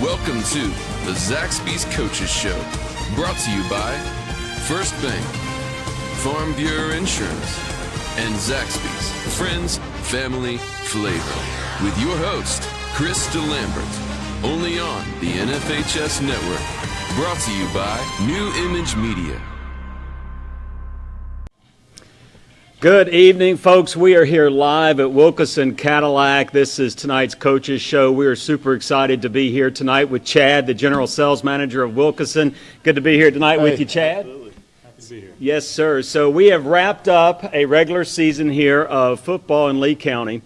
Welcome to the Zaxby's Coaches Show, brought to you by First Bank, Farm Bureau Insurance, and Zaxby's Friends, Family, Flavor. With your host, Chris DeLambert, only on the NFHS Network, brought to you by New Image Media. Good evening, folks. We are here live at Wilkinson Cadillac. This is tonight's Coaches Show. We are super excited to be here tonight with Chad, the General Sales Manager of Wilkinson. Good to be here tonight with you, Chad. Absolutely. Happy to be here. Yes, sir. So we have wrapped up a regular season here of football in Lee County.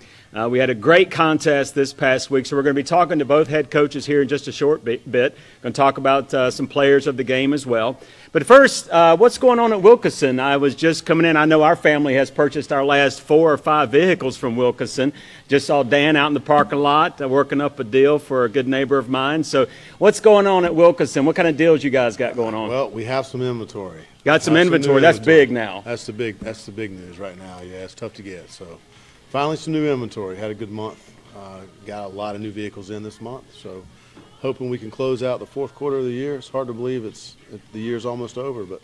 We had a great contest this past week, so we're going to be talking to both head coaches here in just a short bit. Going to talk about some players of the game as well. But first, what's going on at Wilkinson? I was just coming in. I know our family has purchased our last 4 or 5 vehicles from Wilkinson. Just saw Dan out in the parking lot working up a deal for a good neighbor of mine. So what's going on at Wilkinson? What kind of deals you guys got going on? Well, we have some inventory. Got some inventory. That's big now. That's the big news right now. Yeah, it's tough to get. So finally some new inventory. Had a good month. Got a lot of new vehicles in this month. So hoping we can close out the fourth quarter of the year. It's hard to believe the year's almost over, but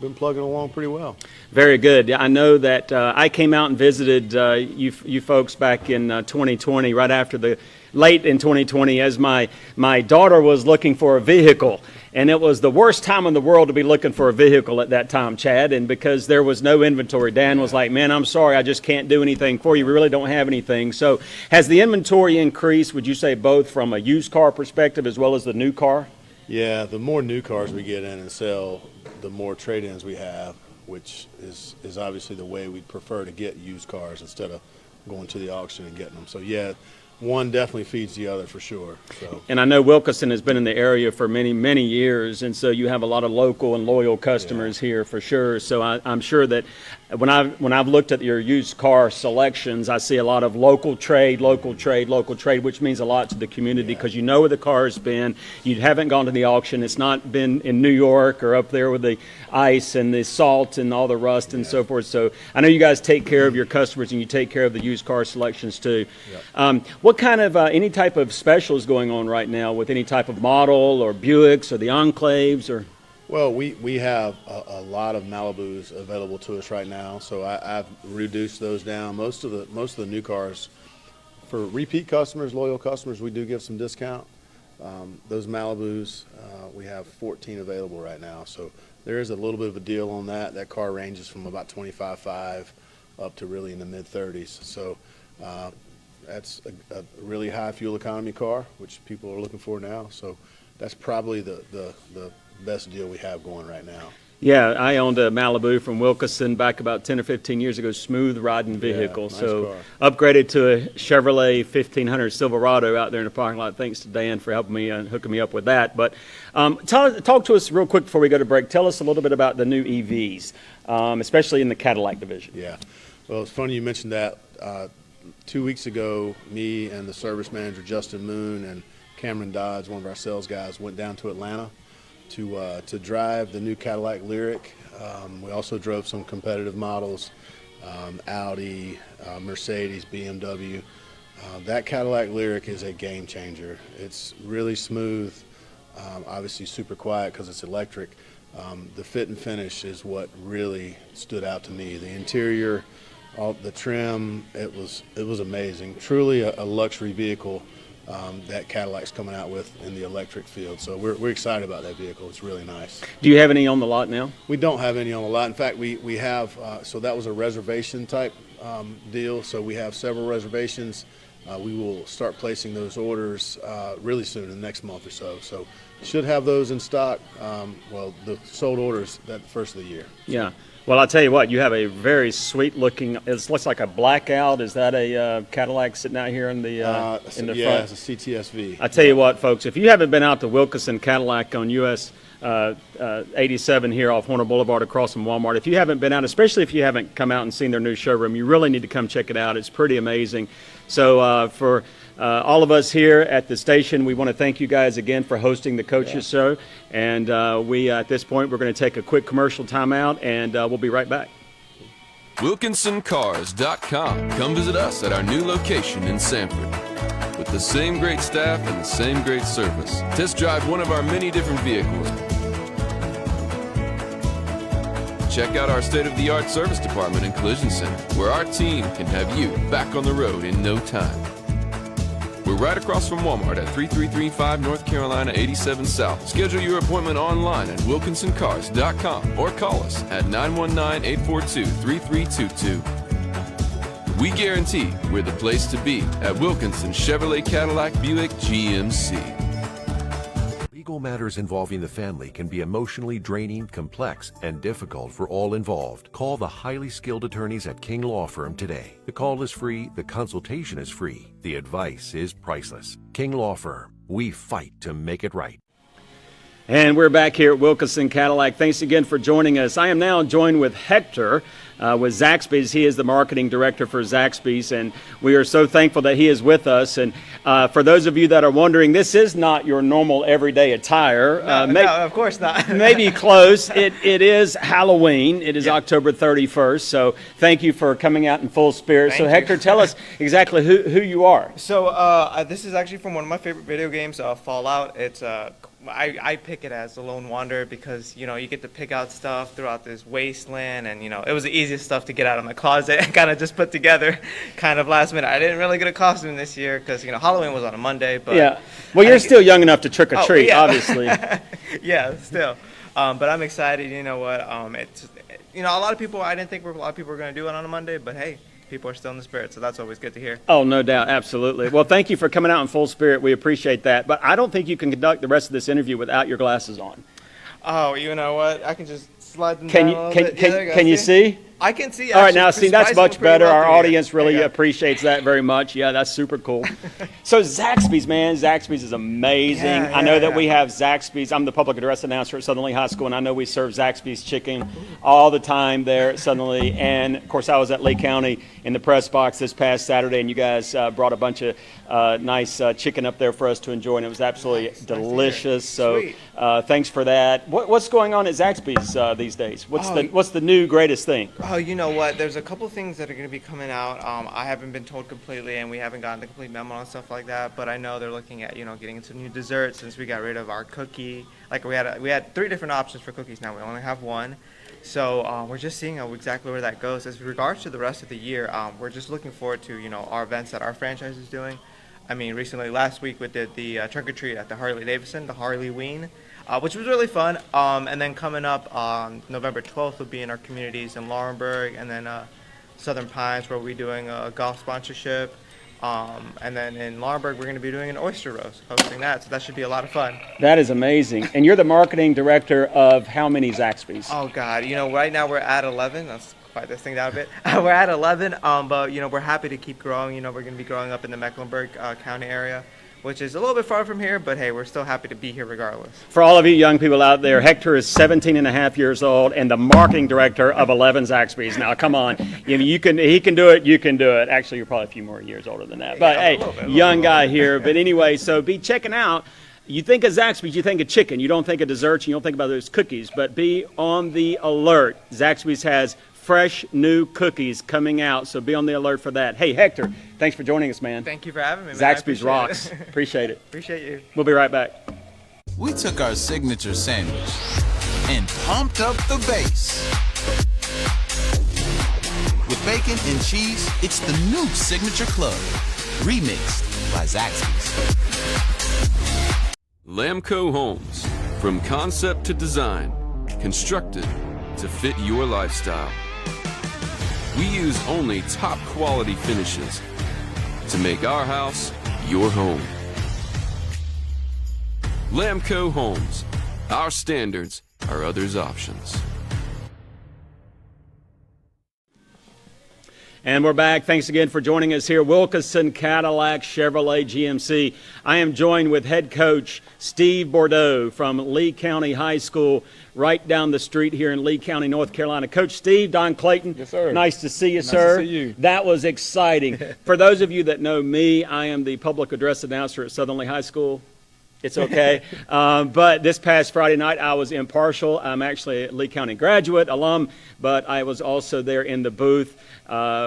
been plugging along pretty well. Very good. I know that I came out and visited you folks back in 2020, right after late in 2020, as my daughter was looking for a vehicle. And it was the worst time in the world to be looking for a vehicle at that time, Chad, and because there was no inventory. Dan was like, man, I'm sorry, I just can't do anything for you. We really don't have anything. So has the inventory increased, would you say, both from a used car perspective as well as the new car? Yeah, the more new cars we get in and sell, the more trade-ins we have, which is obviously the way we'd prefer to get used cars instead of going to the auction and getting them. So, yeah, one definitely feeds the other for sure. So. And I know Wilkinson has been in the area for many, many years, and so you have a lot of local and loyal customers here for sure. So I'm sure that when I've looked at your used car selections, I see a lot of local trade, which means a lot to the community because you know where the car's been. You haven't gone to the auction. It's not been in New York or up there with the ice and the salt and all the rust and so forth. So I know you guys take care of your customers and you take care of the used car selections too. Yep. What kind of any type of specials going on right now with any type of model or Buicks or the Enclaves or? Well, we have a lot of Malibus available to us right now, so I've reduced those down. Most of the new cars, for repeat customers, loyal customers, we do give some discount. Those Malibus, we have 14 available right now, so there is a little bit of a deal on that. That car ranges from about $25,500 up to really in the mid-30s. So that's a really high fuel economy car, which people are looking for now. So that's probably the best deal we have going right now. Yeah, I owned a Malibu from Wilkinson back about 10 or 15 years ago, smooth riding vehicle. Nice so car. Upgraded to a Chevrolet 1500 Silverado out there in the parking lot. Thanks to Dan for helping me and hooking me up with that. But talk to us real quick before we go to break. Tell us a little bit about the new EVs, especially in the Cadillac division. Yeah, well, it's funny you mentioned that. 2 weeks ago, me and the service manager, Justin Moon, and Cameron Dodge, one of our sales guys, went down to Atlanta to drive the new Cadillac Lyriq. We also drove some competitive models, Audi, Mercedes, BMW. That Cadillac Lyriq is a game changer. It's really smooth, obviously super quiet because it's electric. The fit and finish is what really stood out to me. The interior, the trim, it was amazing. Truly a luxury vehicle that Cadillac's coming out with in the electric field. So we're excited about that vehicle. It's really nice. Do you have any on the lot now? We don't have any on the lot. In fact, we have, so that was a reservation type deal. So we have several reservations. We will start placing those orders really soon, in the next month or so. So should have those in stock. Well, the sold orders that first of the year. Yeah. Well, I'll tell you what, you have a very sweet-looking, it looks like a blackout. Is that a Cadillac sitting out here in the front? Yeah, it's a CTSV. I tell you what, folks, if you haven't been out to Wilkinson Cadillac on US 87 here off Horner Boulevard across from Walmart, if you haven't been out, especially if you haven't come out and seen their new showroom, you really need to come check it out. It's pretty amazing. So for all of us here at the station, we want to thank you guys again for hosting the Coaches Show. And we, at this point, we're going to take a quick commercial timeout, and we'll be right back. WilkinsonCars.com. Come visit us at our new location in Sanford. With the same great staff and the same great service. Test drive one of our many different vehicles. Check out our state-of-the-art service department and collision center, where our team can have you back on the road in no time. We're right across from Walmart at 3335 North Carolina 87 South. Schedule your appointment online at wilkinsoncars.com or call us at 919-842-3322. We guarantee we're the place to be at Wilkinson Chevrolet Cadillac Buick GMC. Legal matters involving the family can be emotionally draining, complex, and difficult for all involved. Call the highly skilled attorneys at King Law Firm today. The call is free, the consultation is free, the advice is priceless. King Law Firm, we fight to make it right. And we're back here at Wilkinson Cadillac. Thanks again for joining us. I am now joined with Hector with Zaxby's. He is the marketing director for Zaxby's, and we are so thankful that he is with us. And for those of you that are wondering, this is not your normal everyday attire. No, of course not. Maybe close. It is Halloween. It is October 31st. So thank you for coming out in full spirit. Thank you. Hector, tell us exactly who you are. So this is actually from one of my favorite video games, Fallout. It's I pick it as the Lone Wanderer because, you get to pick out stuff throughout this wasteland, and, it was the easiest stuff to get out of my closet and kind of just put together kind of last minute. I didn't really get a costume this year because, Halloween was on a Monday. But yeah. Well, you're still young enough to trick or treat, obviously. Yeah, still. But I'm excited. You know what? It's, a lot of people, I didn't think a lot of people were going to do it on a Monday, but hey. People are still in the spirit, so that's always good to hear. Oh, no doubt. Absolutely. Well, thank you for coming out in full spirit. We appreciate that. But I don't think you can conduct the rest of this interview without your glasses on. Oh, you know what? I can just slide them down a little bit. Can you see? I can see. All right, now see, that's much better. Our audience really Yeah. appreciates that very much. Yeah, that's super cool. So Zaxby's, man, Zaxby's is amazing. I know that we have Zaxby's. I'm the public address announcer at Southern Lee High School, and I know we serve Zaxby's chicken all the time there at Southern Lee. And, of course, I was at Lee County in the press box this past Saturday, and you guys brought a bunch of nice chicken up there for us to enjoy, and it was absolutely delicious. So thanks for that. What's going on at Zaxby's these days? What's the new greatest thing? Oh, you know what? There's a couple things that are going to be coming out. I haven't been told completely, and we haven't gotten the complete memo and stuff like that. But I know they're looking at, getting into new desserts since we got rid of our cookie. Like we had 3 different options for cookies. Now we only have 1. So we're just seeing exactly where that goes. As regards to the rest of the year, we're just looking forward to our events that our franchise is doing. I mean, recently last week we did the trunk or treat at the Harley Davidson, the Harley Ween. Which was really fun. And then coming up on November 12th, we'll be in our communities in Laurinburg and then Southern Pines, where we'll be doing a golf sponsorship. And then in Laurinburg, we're going to be doing an oyster roast, hosting that. So that should be a lot of fun. That is amazing. And you're the marketing director of how many Zaxby's? Oh, God. Right now we're at 11. Let's quiet this thing down a bit. We're at 11, but, we're happy to keep growing. We're going to be growing up in the Mecklenburg County area, which is a little bit far from here, but hey, we're still happy to be here regardless. For all of you young people out there, Hector is 17 and a half years old and the marketing director of 11 Zaxby's. Now, come on. He can do it, you can do it. Actually, you're probably a few more years older than that. But hey, young guy here. But anyway, so be checking out. You think of Zaxby's, you think of chicken. You don't think of desserts, you don't think about those cookies. But be on the alert. Zaxby's has fresh new cookies coming out, so be on the alert for that. Hey, Hector, thanks for joining us, man. Thank you for having me, man. Zaxby's rocks. Appreciate it. Appreciate you. We'll be right back. We took our signature sandwich and pumped up the bass. With bacon and cheese, it's the new Signature Club, remixed by Zaxby's. Lamco Homes. From concept to design, constructed to fit your lifestyle. We use only top quality finishes to make our house your home. Lamco Homes. Our standards are others' options. And we're back. Thanks again for joining us here. Wilkinson Cadillac Chevrolet GMC. I am joined with head coach Steve Burdeau from Lee County High School, right down the street here in Lee County, North Carolina. Coach Steve, Don Clayton. Yes, sir. Nice to see you, sir. Nice to see you. That was exciting. For those of you that know me, I am the public address announcer at Southern Lee High School. It's okay. But this past Friday night, I was impartial. I'm actually a Lee County graduate, alum, but I was also there in the booth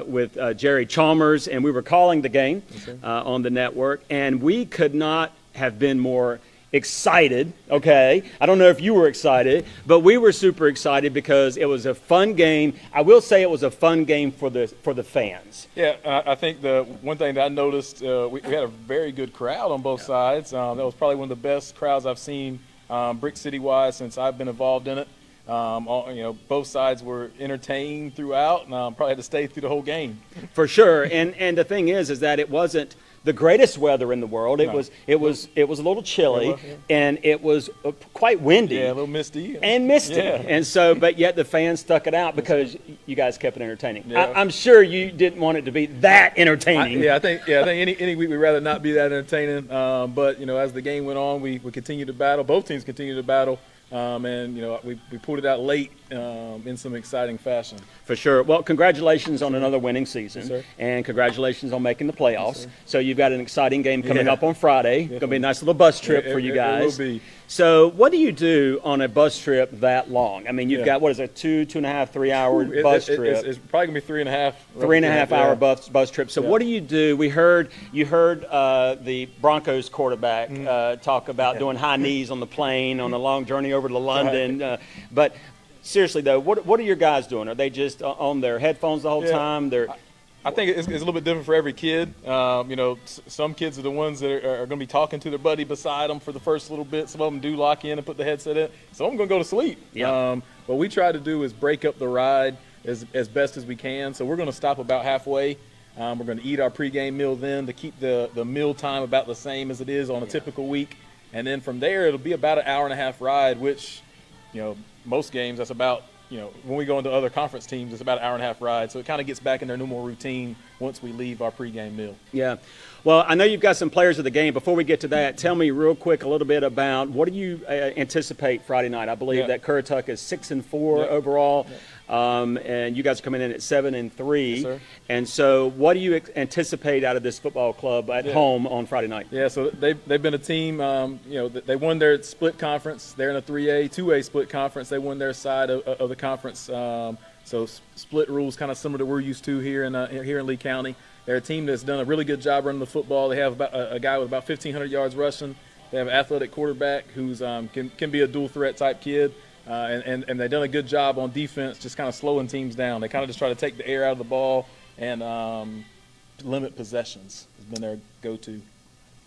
with Jerry Chalmers, and we were calling the game on the network, and we could not have been more excited, okay? I don't know if you were excited, but we were super excited because it was a fun game. I will say it was a fun game for the fans. Yeah, I think the one thing that I noticed, we had a very good crowd on both sides. That was probably one of the best crowds I've seen Brick City-wise since I've been involved in it. Both sides were entertained throughout, and probably had to stay through the whole game. For sure, and the thing is that it wasn't the greatest weather in the world. It was a little chilly, and it was quite windy. Yeah, a little misty. Yeah. And so, but yet the fans stuck it out because you guys kept it entertaining. Yeah. I'm sure you didn't want it to be that entertaining. I think any week we'd rather not be that entertaining. But as the game went on, we continued to battle. Both teams continued to battle. And we pulled it out late in some exciting fashion. For sure. Well, congratulations on another winning season, Yes, and congratulations on making the playoffs. So you've got an exciting game coming up on Friday. Going to be a nice little bus trip for you guys. It will be. So what do you do on a bus trip that long? I mean, you've got, what is it, 2.5, 3 hour bus trip? It's probably going to be 3.5. 3.5 hour bus trip. So what do you do? You heard the Broncos quarterback talk about doing high knees on the plane on a long journey over to London. But seriously, though, what are your guys doing? Are they just on their headphones the whole time? I think it's a little bit different for every kid. Some kids are the ones that are going to be talking to their buddy beside them for the first little bit. Some of them do lock in and put the headset in. Some of them going to go to sleep. Yeah. What we try to do is break up the ride as best as we can. So we're going to stop about halfway. We're going to eat our pregame meal then to keep the meal time about the same as it is on a typical week. And then from there, it'll be about an hour-and-a-half ride, which, most games, that's about, when we go into other conference teams, it's about an hour-and-a-half ride. So it kind of gets back in their normal routine once we leave our pregame meal. Yeah. Well, I know you've got some players of the game. Before we get to that, tell me real quick a little bit about what do you anticipate Friday night? I believe that Currituck is 6-4 overall, and you guys are coming in at 7-3. Yes, sir. And so, what do you anticipate out of this football club at home on Friday night? Yeah, so they've been a team. They won their split conference. They're in a 3A, 2A split conference. They won their side of the conference. So split rules, kind of similar to what we're used to here in Lee County. They're a team that's done a really good job running the football. They have a guy with about 1,500 yards rushing. They have an athletic quarterback who's can be a dual threat type kid, and they've done a good job on defense, just kind of slowing teams down. They kind of just try to take the air out of the ball and limit possessions. Has been their go-to.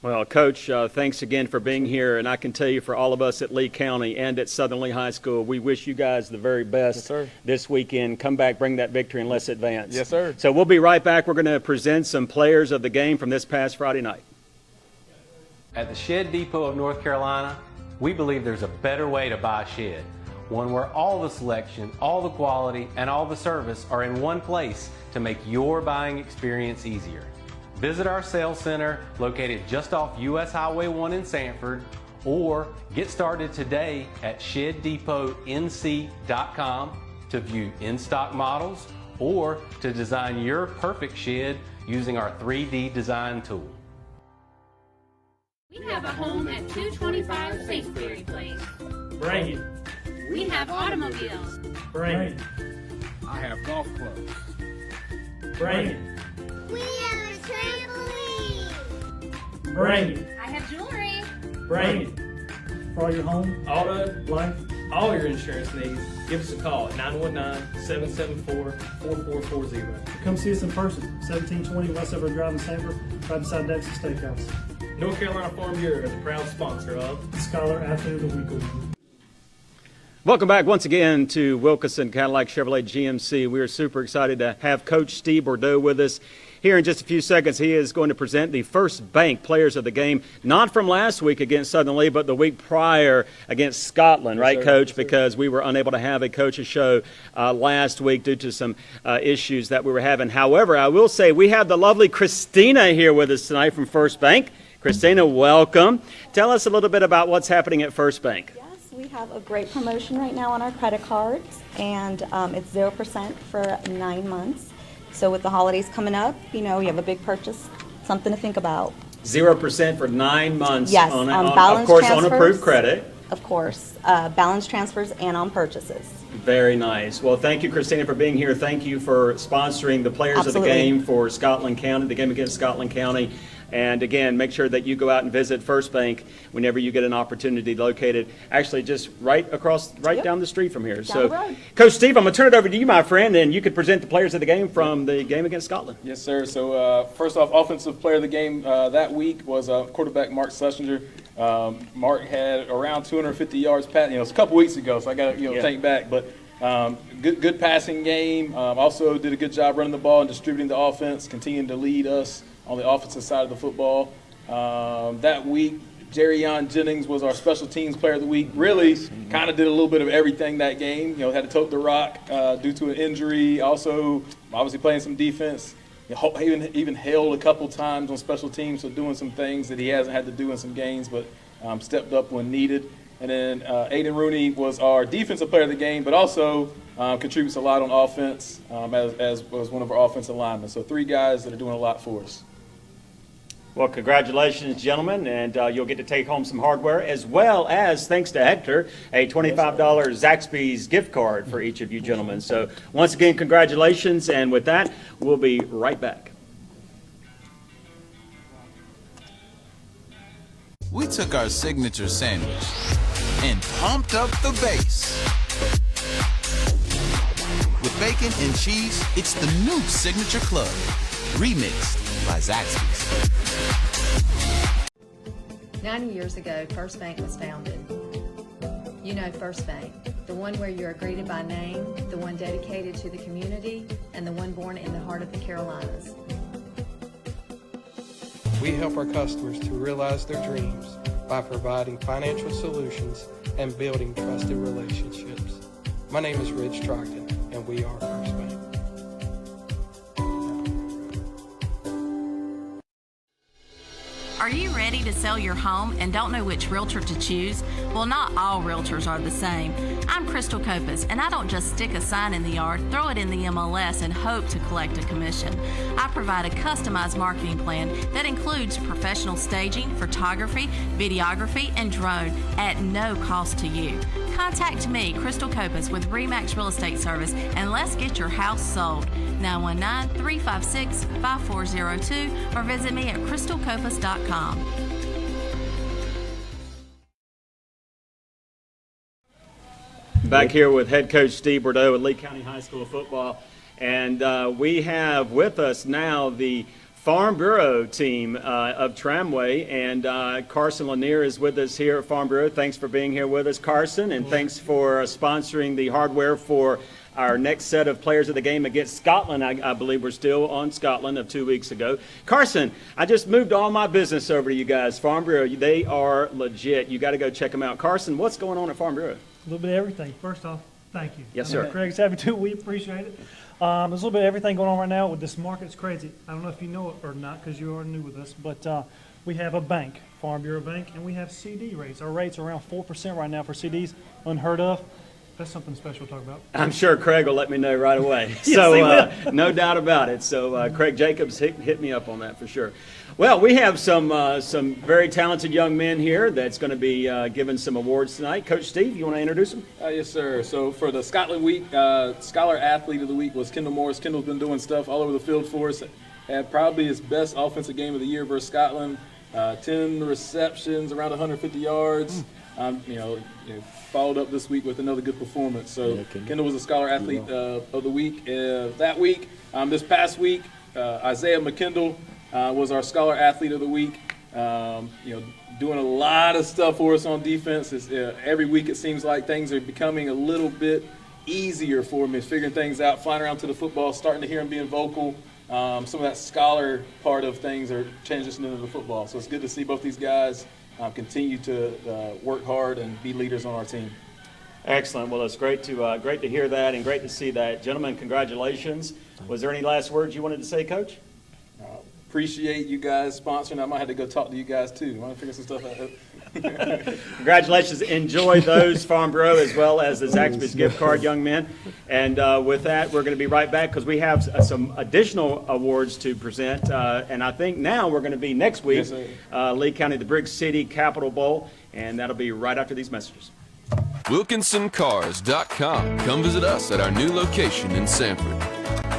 Well, Coach, thanks again for being here, and I can tell you for all of us at Lee County and at Southern Lee High School, we wish you guys the very best this weekend. Come back, bring that victory, and let's advance. Yes, sir. So we'll be right back. We're going to present some players of the game from this past Friday night. At the Shed Depot of North Carolina, we believe there's a better way to buy a shed, one where all the selection, all the quality, and all the service are in one place to make your buying experience easier. Visit our sales center located just off US Highway 1 in Sanford, or get started today at ShedDepotNC.com to view in-stock models or to design your perfect shed using our 3D design tool. We have a home at 225 Sainsbury Place. Bring it. We have automobiles. Bring it. I have golf clubs. Bring it. We have a trampoline. Bring it. I have jewelry. Bring it. For all your home, auto, life, all your insurance needs, give us a call at 919-774-4440. come see us in person. 1720 West Everett Drive in Sanford, right beside Dexter Steakhouse. North Carolina Farm Bureau is a proud sponsor of the Scholar Athlete of the Week Award. Welcome back once again to Wilkinson Cadillac Chevrolet GMC. We are super excited to have Coach Steve Burdeau with us. Here in just a few seconds, he is going to present the First Bank players of the game, not from last week against Southern Lee, but the week prior against Scotland, right, Coach? Because we were unable to have a coach's show last week due to some issues that we were having. However, I will say we have the lovely Christina here with us tonight from First Bank. Christina, welcome. Tell us a little bit about what's happening at First Bank. We have a great promotion right now on our credit cards, and it's 0% for 9 months. So with the holidays coming up, you have a big purchase, something to think about. 0% for 9 months. Yes, on balance of course, transfers. on approved credit. Of course, balance transfers and on purchases. Very nice. Well, thank you, Christina, for being here. Thank you for sponsoring the players Absolutely. of the game for Scotland County, the game against Scotland County. And again, make sure that you go out and visit First Bank whenever you get an opportunity, located actually just right down the street from here. Down the road. Coach Steve, I'm going to turn it over to you, my friend, and you could present the players of the game from the game against Scotland. Yes, sir. So first off, offensive player of the game that week was quarterback Mark Schlesinger. Mark had around 250 yards passing. It's a couple weeks ago, so I got to think back. But good passing game. Also did a good job running the ball and distributing the offense, continuing to lead us on the offensive side of the football. That week, Jerryon Jennings was our special teams player of the week. Really kind of did a little bit of everything that game. Had to tote the rock due to an injury. Also, obviously playing some defense. Even held a couple times on special teams, so doing some things that he hasn't had to do in some games, but stepped up when needed. And then Aiden Rooney was our defensive player of the game, but also contributes a lot on offense as was one of our offensive linemen. So 3 guys that are doing a lot for us. Well, congratulations, gentlemen, and you'll get to take home some hardware, as well as, thanks to Hector, a $25 Zaxby's gift card for each of you gentlemen. So once again, congratulations, and with that, we'll be right back. We took our signature sandwich and pumped up the bass. With bacon and cheese, it's the new Signature Club, remixed by Zaxby's. 90 years ago, First Bank was founded. You know First Bank, the one where you are greeted by name, the one dedicated to the community, and the one born in the heart of the Carolinas. We help our customers to realize their dreams by providing financial solutions and building trusted relationships. My name is Rich Trockton, and we are First Bank. Are you ready to sell your home and don't know which realtor to choose? Well, not all realtors are the same. I'm Crystal Copas, and I don't just stick a sign in the yard, throw it in the MLS, and hope to collect a commission. I provide a customized marketing plan that includes professional staging, photography, videography, and drone at no cost to you. Contact me, Crystal Copas, with RE/MAX Real Estate Service, and let's get your house sold. 919-356-5402 or visit me at crystalcopas.com. Back here with head coach Steve Burdeau at Lee County High School of Football, and we have with us now the Farm Bureau team of Tramway, and Carson Lanier is with us here at Farm Bureau. Thanks for being here with us, Carson, and thanks for sponsoring the hardware for our next set of players of the game against Scotland. I believe we're still on Scotland of 2 weeks ago. Carson, I just moved all my business over to you guys. Farm Bureau, they are legit. You got to go check them out. Carson, what's going on at Farm Bureau? A little bit of everything. First off, thank you. Yes, sir. Craig's happy to. We appreciate it. There's a little bit of everything going on right now with this market. It's crazy. I don't know if you know it or not because you are new with us, but we have a bank, Farm Bureau Bank, and we have CD rates. Our rates are around 4% right now for CDs, unheard of. That's something special to talk about. I'm sure Craig will let me know right away. Yes, So no doubt about it. So Craig Jacobs hit me up on that for sure. Well, we have some very talented young men here that's going to be given some awards tonight. Coach Steve, you want to introduce them? Yes, sir. So for the Scotland Week, Scholar Athlete of the Week was Kendall Morris. Kendall's been doing stuff all over the field for us. Had probably his best offensive game of the year versus Scotland. 10 receptions, around 150 yards. Followed up this week with another good performance. So Kendall was a Scholar Athlete of the Week. That week, this past week, Isaiah McKendall was our Scholar Athlete of the Week. Doing a lot of stuff for us on defense. Every week it seems like things are becoming a little bit easier for him. He's figuring things out, flying around to the football, starting to hear him being vocal. Some of that scholar part of things are transitioning into the football. So it's good to see both these guys continue to work hard and be leaders on our team. Excellent. Well, it's great to hear that and great to see that. Gentlemen, congratulations. Was there any last words you wanted to say, Coach? Appreciate you guys sponsoring. I might have to go talk to you guys too. I want to figure some stuff out. Congratulations. Enjoy those, Farm Bureau, as well as the Zaxby's gift card, young men. And with that, we're going to be right back because we have some additional awards to present. And I think now we're going to be next week, Lee County, the Briggs City Capital Bowl, and that'll be right after these messages. WilkinsonCars.com. Come visit us at our new location in Sanford.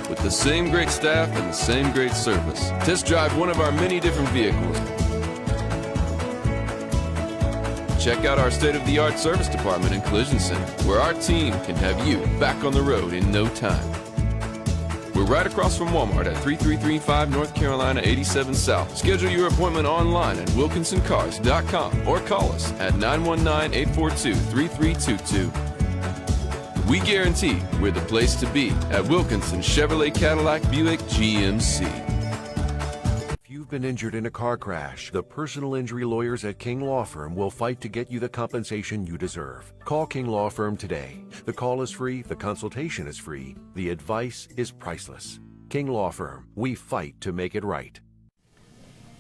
With the same great staff and the same great service. Test drive one of our many different vehicles. Check out our state-of-the-art service department and collision center, where our team can have you back on the road in no time. We're right across from Walmart at 3335 North Carolina 87 South. Schedule your appointment online at WilkinsonCars.com or call us at 919-842-3322. We guarantee we're the place to be at Wilkinson Chevrolet Cadillac Buick GMC. If you've been injured in a car crash, the personal injury lawyers at King Law Firm will fight to get you the compensation you deserve. Call King Law Firm today. The call is free, the consultation is free, the advice is priceless. King Law Firm, we fight to make it right.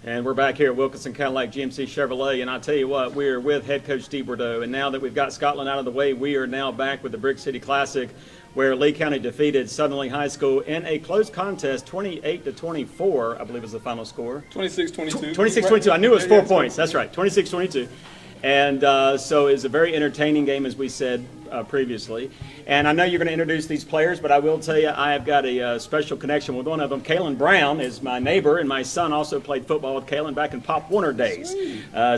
And we're back here at Wilkinson Cadillac GMC Chevrolet, and I tell you what, we're with head coach Steve Burdeau, and now that we've got Scotland out of the way, we are now back with the Briggs City Classic, where Lee County defeated Southern Lee High School in a close contest, 28-24, I believe was the final score. 26-22. 26-22. I knew it was 4 points. That's right, 26-22. And so it's a very entertaining game, as we said previously. And I know you're going to introduce these players, but I will tell you I have got a special connection with one of them. Kalen Brown is my neighbor, and my son also played football with Kalen back in Pop Warner days.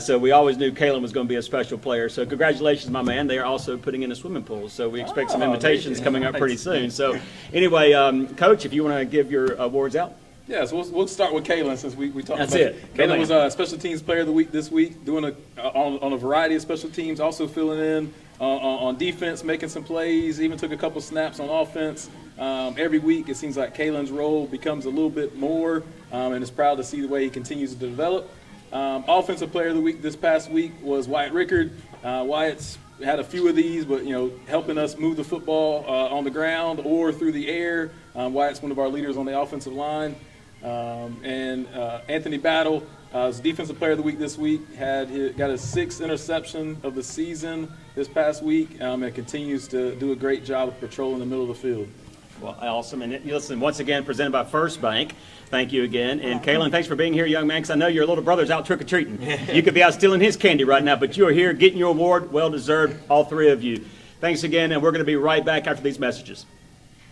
So we always knew Kalen was going to be a special player. So congratulations, my man. They are also putting in a swimming pool, so we expect some invitations coming up pretty soon. So anyway, Coach, if you want to give your awards out. Yeah, so we'll start with Kalen since we talked That's about it. Kalen was a Special Teams Player of the Week this week, doing on a variety of special teams, also filling in on defense, making some plays, even took a couple snaps on offense. Every week it seems like Kalen's role becomes a little bit more, and is proud to see the way he continues to develop. Offensive Player of the Week this past week was Wyatt Rickard. Wyatt's had a few of these, but helping us move the football on the ground or through the air. Wyatt's one of our leaders on the offensive line. And Anthony Battle, was Defensive Player of the Week this week, got his 6th interception of the season this past week, and continues to do a great job of patrolling the middle of the field. Well, awesome. And listen, once again, presented by First Bank. Thank you again. And Kalen, thanks for being here, young man, because I know your little brother's out trick-or-treating. You could be out stealing his candy right now, but you are here getting your award. Well-deserved, all three of you. Thanks again, and we're going to be right back after these messages.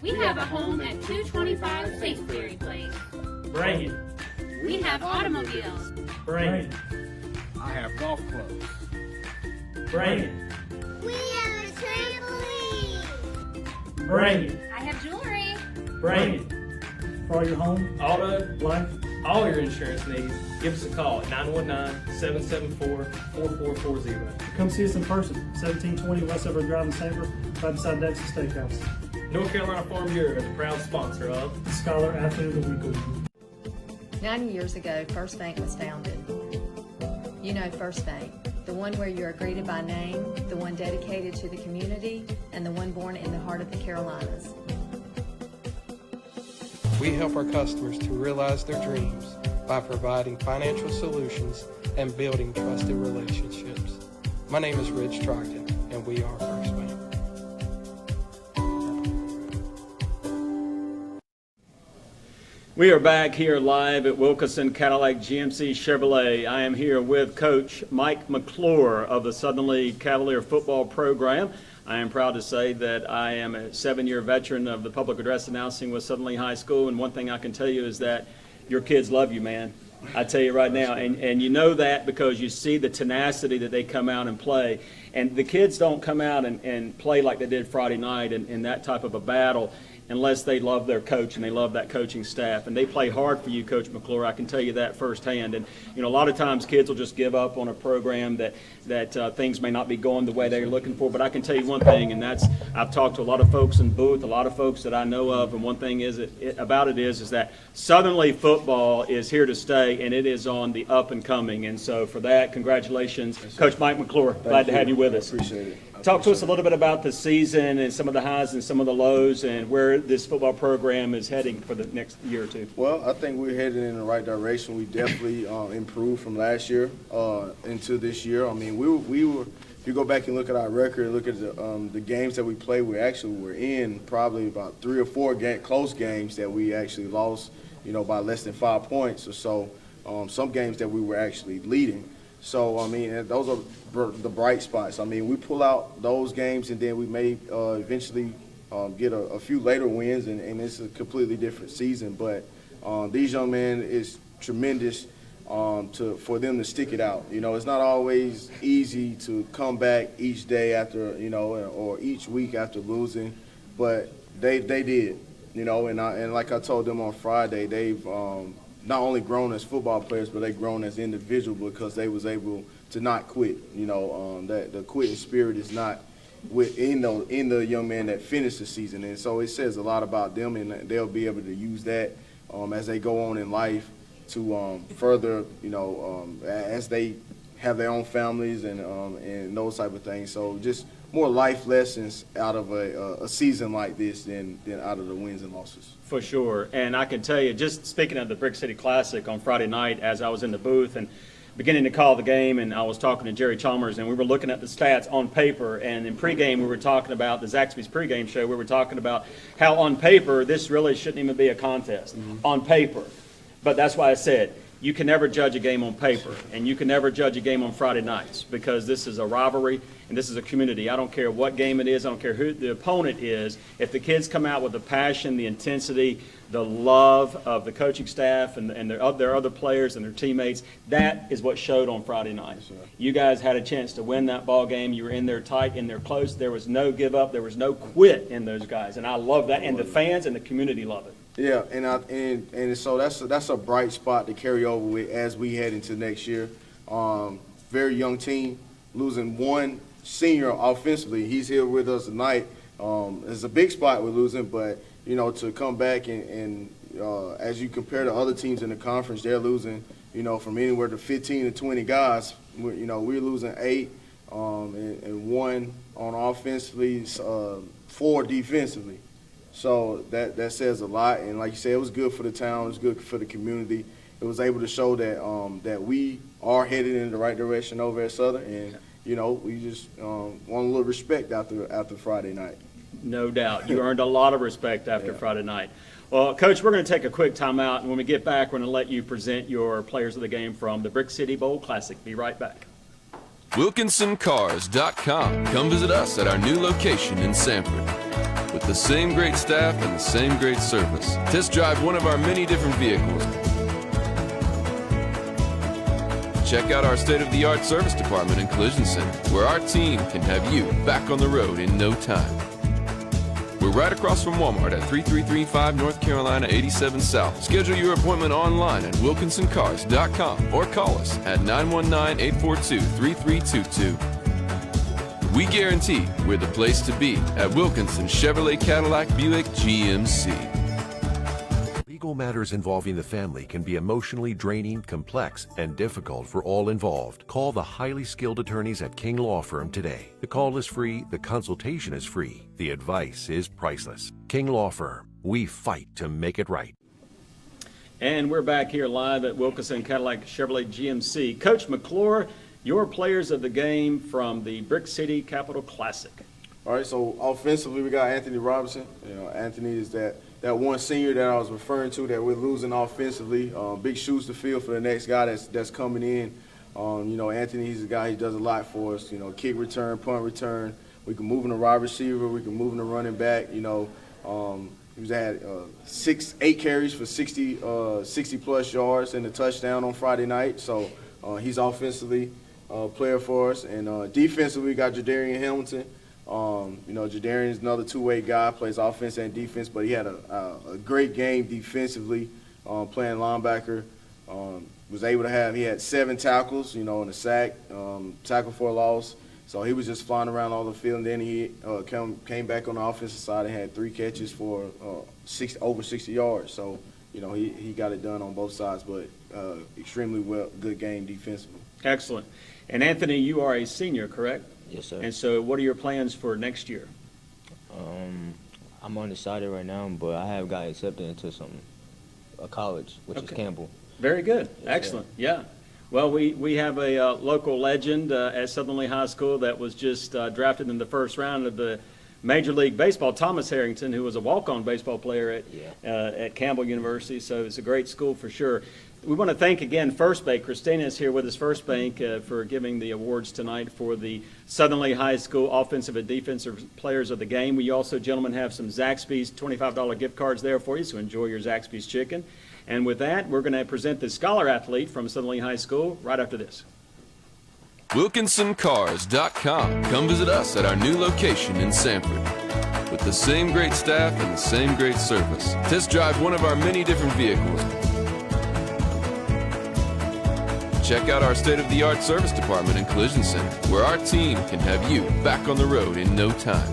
We have a home at 225 St. Ferry Place. Bring it. We have automobiles. Bring it. I have golf clubs. Bring it. We have a trampoline. Bring it. I have jewelry. Bring it. For all your home, Auto, life. all your insurance needs, give us a call at 919-774-4440. Come see us in person, 1720 Westover Drive in Sanford, right beside Dexter Steakhouse. North Carolina Farm Bureau is the proud sponsor of The Scholar Athlete of the Week Award. 90 years ago, First Bank was founded. You know First Bank, the one where you are greeted by name, the one dedicated to the community, and the one born in the heart of the Carolinas. We help our customers to realize their dreams by providing financial solutions and building trusted relationships. My name is Rich Trockton, and we are First Bank. We are back here live at Wilkinson Cadillac GMC Chevrolet. I am here with Coach Mike McClure of the Southern League Cavalier football program. I am proud to say that I am a 7-year veteran of the public address announcing with Southern League High School, and one thing I can tell you is that your kids love you, man. I tell you right now, and you know that because you see the tenacity that they come out and play. And the kids don't come out and play like they did Friday night in that type of a battle unless they love their coach and they love that coaching staff. And they play hard for you, Coach McClure. I can tell you that firsthand. And, a lot of times kids will just give up on a program that things may not be going the way they're looking for. But I can tell you one thing, and that's I've talked to a lot of folks in Booth, a lot of folks that I know of, and one thing is that Southern League football is here to stay, and it is on the up and coming. And so for that, congratulations, Coach Mike McClure. Glad to have you with us. with us. Appreciate it. Talk to us a little bit about the season and some of the highs and some of the lows and where this football program is heading for the next year or two. Well, I think we're headed in the right direction. We definitely improved from last year into this year. I mean, we were. If you go back and look at our record, look at the games that we played, we actually were in probably about 3 or 4 close games that we actually lost, by less than 5 points or so. Some games that we were actually leading. So, I mean, those are the bright spots. I mean, we pull out those games, and then we may eventually get a few later wins, and it's a completely different season. But these young men is tremendous for them to stick it out. It's not always easy to come back each day after, or each week after losing, but they did, and like I told them on Friday, they've not only grown as football players, but they've grown as individuals because they was able to not quit. That the quitting spirit is not in the young man that finished the season, and so it says a lot about them, and they'll be able to use that as they go on in life to further, as they have their own families and those type of things. So just more life lessons out of a season like this than out of the wins and losses. For sure. And I can tell you, just speaking of the Brick City Classic on Friday night, as I was in the booth and beginning to call the game, and I was talking to Jerry Chalmers, and we were looking at the stats on paper, and in pregame we were talking about the Zaxby's pregame show. We were talking about how on paper this really shouldn't even be a contest. On paper. But that's why I said you can never judge a game on paper, and you can never judge a game on Friday nights, because this is a rivalry and this is a community. I don't care what game it is. I don't care who the opponent is. If the kids come out with the passion, the intensity, the love of the coaching staff and their other players and their teammates, that is what showed on Friday night. Yes, sir. You guys had a chance to win that ball game. You were in there tight, in there close. There was no give up. There was no quit in those guys, and I love that. And the fans and the community love it. Yeah, and so that's a bright spot to carry over with as we head into next year. Very young team, losing one senior offensively. He's here with us tonight. It's a big spot we're losing, but to come back and as you compare to other teams in the conference, they're losing from anywhere to 15 to 20 guys. We're losing 8 and 1 on offensively, 4 defensively. So that says a lot, and like you said, it was good for the town, it was good for the community. It was able to show that that we are headed in the right direction over at Southern, and we just want a little respect after Friday night. No doubt. You earned a lot of respect after Friday night. Well, Coach, we're going to take a quick timeout, and when we get back, we're going to let you present your players of the game from the Brick City Bowl Classic. Be right back. WilkinsonCars.com. Come visit us at our new location in Sanford. With the same great staff and the same great service. Test drive one of our many different vehicles. Check out our state-of-the-art service department and collision center, where our team can have you back on the road in no time. We're right across from Walmart at 3335 North Carolina 87 South. Schedule your appointment online at WilkinsonCars.com or call us at 919-842-3322. We guarantee we're the place to be at Wilkinson Chevrolet Cadillac Buick GMC. Legal matters involving the family can be emotionally draining, complex, and difficult for all involved. Call the highly skilled attorneys at King Law Firm today. The call is free, the consultation is free, the advice is priceless. King Law Firm, we fight to make it right. And we're back here live at Wilkinson Cadillac Chevrolet GMC. Coach McClure, your players of the game from the Brick City Capital Classic. All right, so offensively we got Anthony Robinson. Anthony is that one senior that I was referring to that we're losing offensively. Big shoes to fill for the next guy that's coming in. Anthony, he's a guy who does a lot for us. Kick return, punt return. We can move in a wide receiver. We can move in a running back. He had 8 carries for 60 plus yards and a touchdown on Friday night. So he's offensively player for us. And defensively, we got Jadarian Hamilton. Jadarian is another two-way guy, plays offense and defense, but he had a great game defensively, playing linebacker. He had 7 tackles, and a sack, tackle for a loss. So he was just flying around all the field, and then he came back on the offensive side and had 3 catches for over 60 yards. So, he got it done on both sides, but extremely good game defensively. Excellent. And Anthony, you are a senior, correct? Yes, sir. And so what are your plans for next year? I'm undecided right now, but I have got accepted into a college, which is Campbell. Very good. Yes, Excellent. Yeah. Well, we have a local legend at Southern Lee High School that was just drafted in the first round of the Major League Baseball, Thomas Harrington, who was a walk-on baseball player at Campbell University. So it's a great school for sure. We want to thank again First Bank. Christina is here with us, First Bank, for giving the awards tonight for the Southern Lee High School Offensive and Defensive Players of the Game. We also, gentlemen, have some Zaxby's $25 gift cards there for you, so enjoy your Zaxby's chicken. And with that, we're going to present the Scholar Athlete from Southern Lee High School right after this. WilkinsonCars.com. Come visit us at our new location in Sanford. With the same great staff and the same great service. Test drive one of our many different vehicles. Check out our state-of-the-art service department and collision center, where our team can have you back on the road in no time.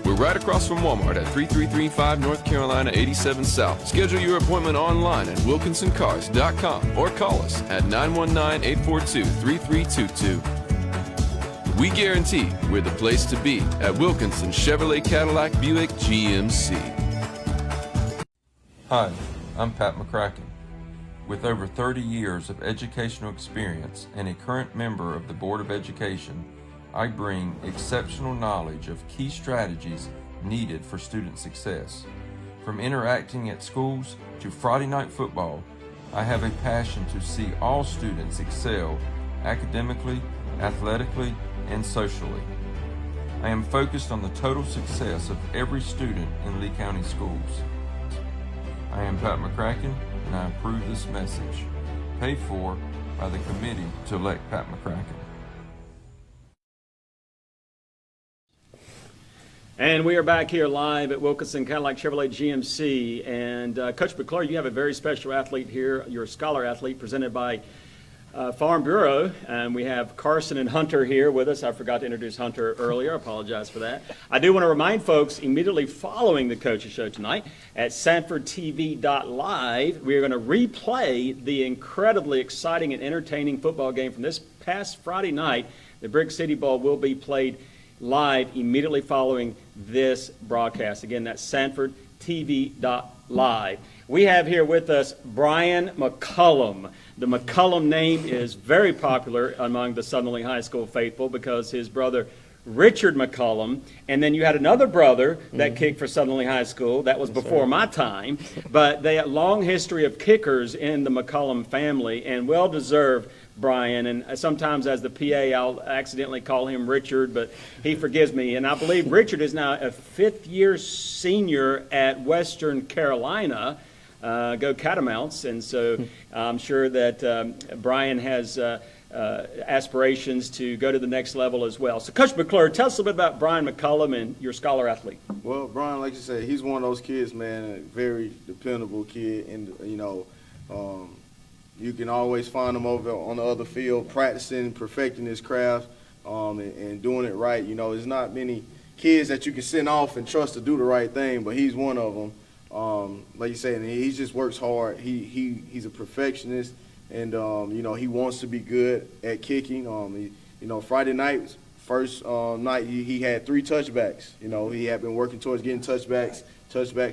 We're right across from Walmart at 3335 North Carolina 87 South. Schedule your appointment online at WilkinsonCars.com or call us at 919-842-3322. We guarantee we're the place to be at Wilkinson Chevrolet Cadillac Buick GMC. Hi, I'm Pat McCracken. With over 30 years of educational experience and a current member of the Board of Education, I bring exceptional knowledge of key strategies needed for student success. From interacting at schools to Friday night football, I have a passion to see all students excel academically, athletically, and socially. I am focused on the total success of every student in Lee County schools. I am Pat McCracken, and I approve this message. Paid for by the committee to elect Pat McCracken. And we are back here live at Wilkinson Cadillac Chevrolet GMC. And Coach McClure, you have a very special athlete here, your Scholar Athlete, presented by Farm Bureau. And we have Carson and Hunter here with us. I forgot to introduce Hunter earlier. I apologize for that. I do want to remind folks, immediately following the Coaches Show tonight, at SanfordTV.live, we are going to replay the incredibly exciting and entertaining football game from this past Friday night. The Brick City Bowl will be played live immediately following this broadcast. Again, that's SanfordTV.live. We have here with us Brian McCullum. The McCullum name is very popular among the Southern Lee High School faithful because his brother Richard McCullum, and then you had another brother that kicked for Southern Lee High School. That was before my time, but they had a long history of kickers in the McCullum family, and well-deserved, Brian. And sometimes as the PA, I'll accidentally call him Richard, but he forgives me. And I believe Richard is now a fifth-year senior at Western Carolina. Go Catamounts. And so I'm sure that Brian has aspirations to go to the next level as well. So Coach McClure, tell us a little bit about Brian McCullum and your Scholar Athlete. Well, Brian, like you said, he's one of those kids, man, a very dependable kid. And, you know, you can always find him over on the other field practicing, perfecting his craft, and doing it right. You know, there's not many kids that you can send off and trust to do the right thing, but he's one of them. Like you said, he just works hard. He's a perfectionist, and you know, he wants to be good at kicking. You know, Friday night, first night, he had 3 touchbacks. You know, he had been working towards getting touchbacks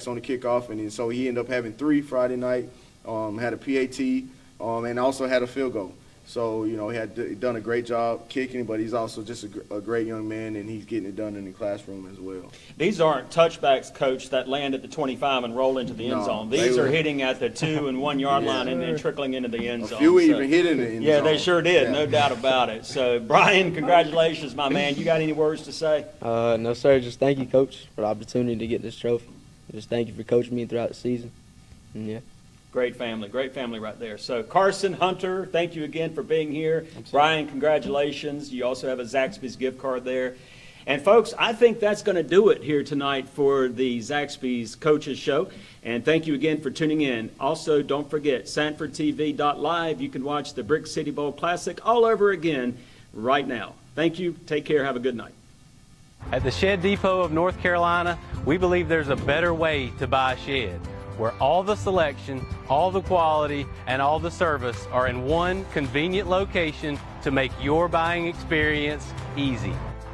on the kickoff, and so he ended up having 3 Friday night. Had a PAT, and also had a field goal. So, you know, he had done a great job kicking, but he's also just a great young man, and he's getting it done in the classroom as well. These aren't touchbacks, Coach, that land at the 25 and roll into the end zone. These are hitting at the 2 and 1 yard line and then trickling into the end zone. A few even hit in the end zone. Yeah, they sure did, no doubt about it. So, Brian, congratulations, my man. You got any words to say? No, sir. Just thank you, Coach, for the opportunity to get this trophy. Just thank you for coaching me throughout the season. And yeah. Great family right there. So Carson, Hunter, thank you again for being here. Brian, congratulations. You also have a Zaxby's gift card there. And folks, I think that's going to do it here tonight for the Zaxby's Coaches Show. And thank you again for tuning in. Also, don't forget, SanfordTV.live. You can watch the Brick City Bowl Classic all over again right now. Thank you. Take care. Have a good night. At the Shed Depot of North Carolina, we believe there's a better way to buy a shed, where all the selection, all the quality, and all the service are in one convenient location to make your buying experience easy.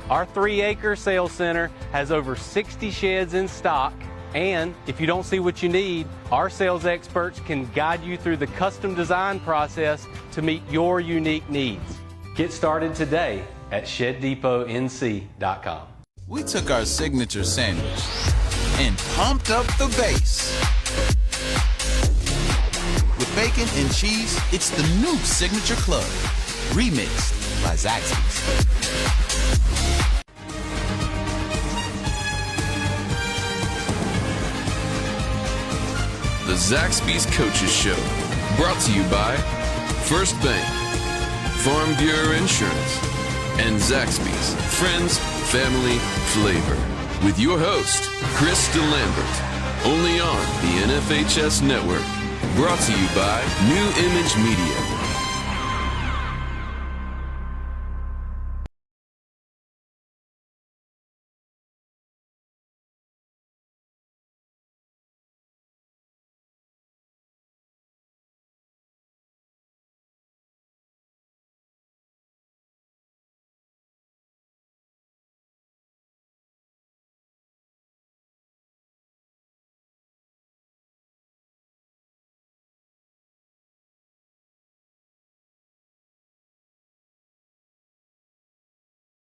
Our 3-acre sales center has over 60 sheds in stock, and if you don't see what you need, our sales experts can guide you through the custom design process to meet your unique needs. Get started today at ShedDepotNC.com. We took our signature sandwich and pumped up the bass. With bacon and cheese, it's the new Signature Club, remixed by Zaxby's. The Zaxby's Coaches Show, brought to you by First Bank, Farm Bureau Insurance, and Zaxby's Friends, Family, Flavor. With your host, Chris DeLambert, only on the NFHS Network. Brought to you by New Image Media.